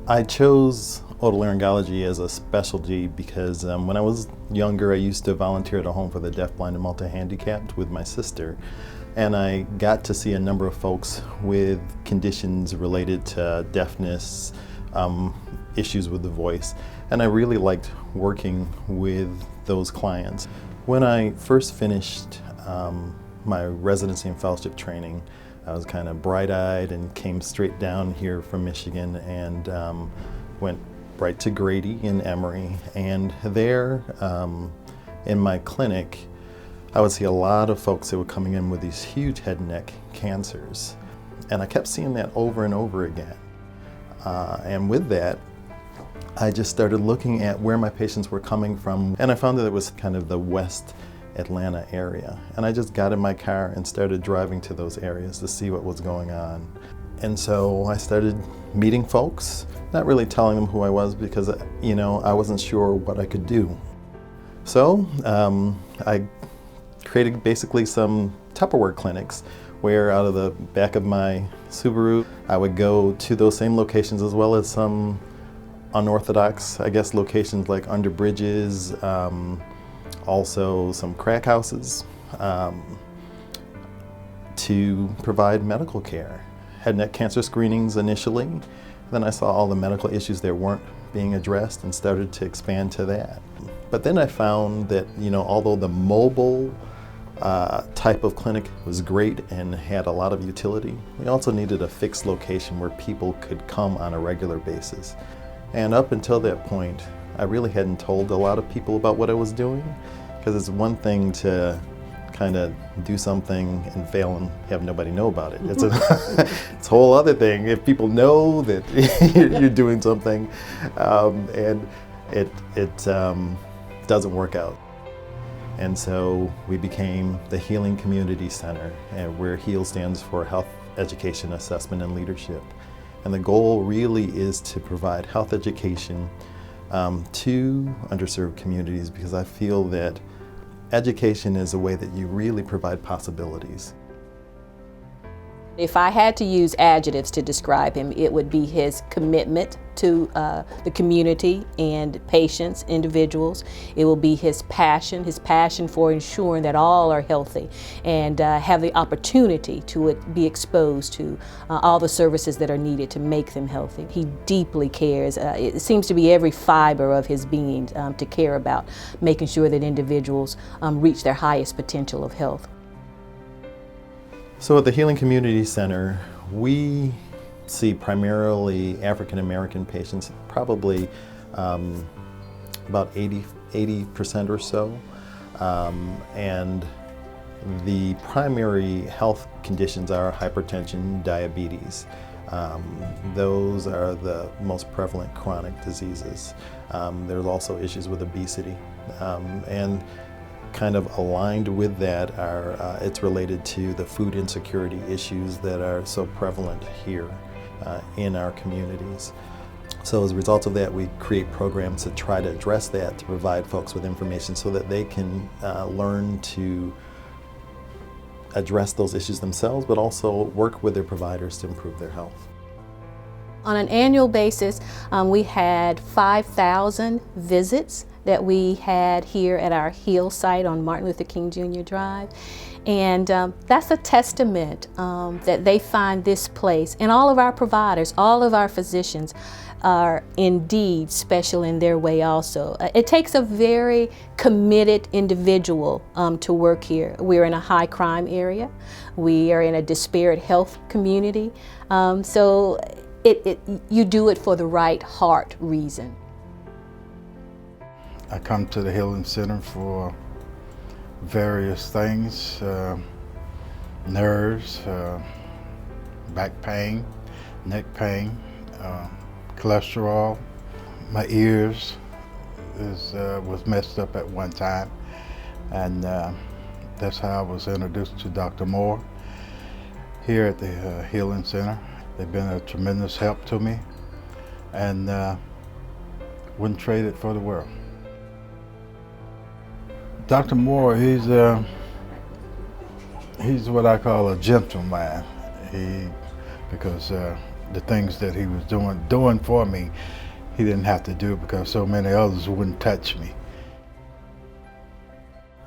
I chose otolaryngology as a specialty because when I was younger, I used to volunteer at a home for the deaf, blind, and multi-handicapped with my sister. And I got to see a number of folks with conditions related to deafness, issues with the voice. And I really liked working with those clients. When I first finished my residency and fellowship training, I was kind of bright-eyed and came straight down here from Michigan and went right to Grady in Emory. And there, in my clinic, I would see a lot of folks that were coming in with these huge head and neck cancers. And I kept seeing that over and over again. And with that, I just started looking at where my patients were coming from, and I found that it was kind of the West Atlanta area. And I just got in my car and started driving to those areas to see what was going on. And so I started meeting folks, not really telling them who I was because, I wasn't sure what I could do. So I created basically some Tupperware clinics where out of the back of my Subaru, I would go to those same locations as well as some unorthodox, locations like under bridges, also some crack houses, to provide medical care. Head and neck cancer screenings initially, then I saw all the medical issues that weren't being addressed and started to expand to that. But then I found that, although the mobile type of clinic was great and had a lot of utility, we also needed a fixed location where people could come on a regular basis. And up until that point, I really hadn't told a lot of people about what I was doing, because it's one thing to kind of do something and fail and have nobody know about it. It's it's a whole other thing if people know that you're doing something and it doesn't work out. And so we became the Healing Community Center, where HEAL stands for Health, Education, Assessment, and Leadership. And the goal really is to provide health education to underserved communities, because I feel that education is a way that you really provide possibilities. If I had to use adjectives to describe him, it would be his commitment to the community and patients, individuals. It will be his passion for ensuring that all are healthy and have the opportunity to be exposed to all the services that are needed to make them healthy. He deeply cares. It seems to be every fiber of his being to care about making sure that individuals reach their highest potential of health. So at the Healing Community Center, we see primarily African American patients, probably about 80% or so. And the primary health conditions are hypertension, diabetes. Those are the most prevalent chronic diseases. There's also issues with obesity. And kind of aligned with that are, it's related to the food insecurity issues that are so prevalent here in our communities. So as a result of that, we create programs to try to address that, to provide folks with information so that they can learn to address those issues themselves, but also work with their providers to improve their health. On an annual basis, we had 5,000 visits that we had here at our HEAL site on Martin Luther King Jr. Drive. And that's a testament that they find this place, and all of our providers, all of our physicians are indeed special in their way also. It takes a very committed individual to work here. We're in a high crime area. We are in a disparate health community. So you do it for the right heart reason. I come to the Healing Center for various things, nerves, back pain, neck pain, cholesterol. My ears was messed up at one time, and that's how I was introduced to Dr. Moore here at the Healing Center. They've been a tremendous help to me, and wouldn't trade it for the world. Dr. Moore, he's what I call a gentleman. Because the things that he was doing for me, he didn't have to do it because so many others wouldn't touch me.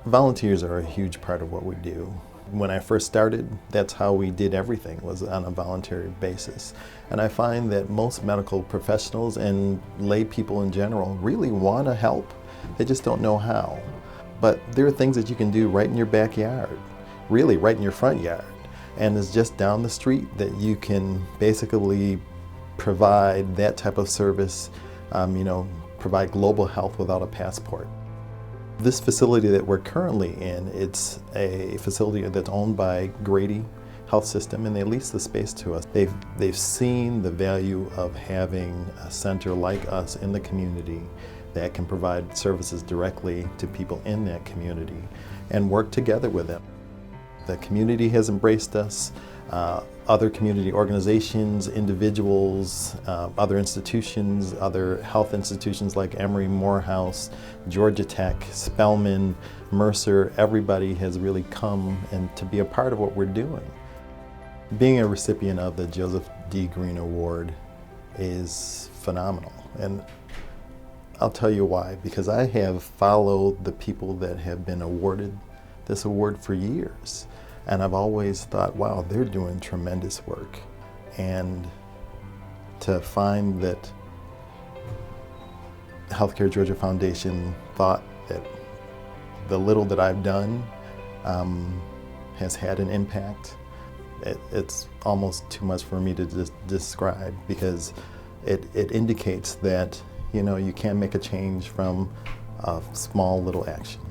Volunteers are a huge part of what we do. When I first started, that's how we did everything, was on a voluntary basis. And I find that most medical professionals and lay people in general really want to help. They just don't know how. But there are things that you can do right in your backyard, really right in your front yard. And it's just down the street that you can basically provide that type of service, provide global health without a passport. This facility that we're currently in, it's a facility that's owned by Greene Health System, and they lease the space to us. They've seen the value of having a center like us in the community that can provide services directly to people in that community and work together with them. The community has embraced us. Other community organizations, individuals, other institutions, other health institutions like Emory, Morehouse, Georgia Tech, Spelman, Mercer, everybody has really come and to be a part of what we're doing. Being a recipient of the Joseph D. Greene Award is phenomenal. And I'll tell you why, because I have followed the people that have been awarded this award for years. And I've always thought, wow, they're doing tremendous work. And to find that Healthcare Georgia Foundation thought that the little that I've done has had an impact, it's almost too much for me to just describe, because it indicates that you can make a change from a small little action.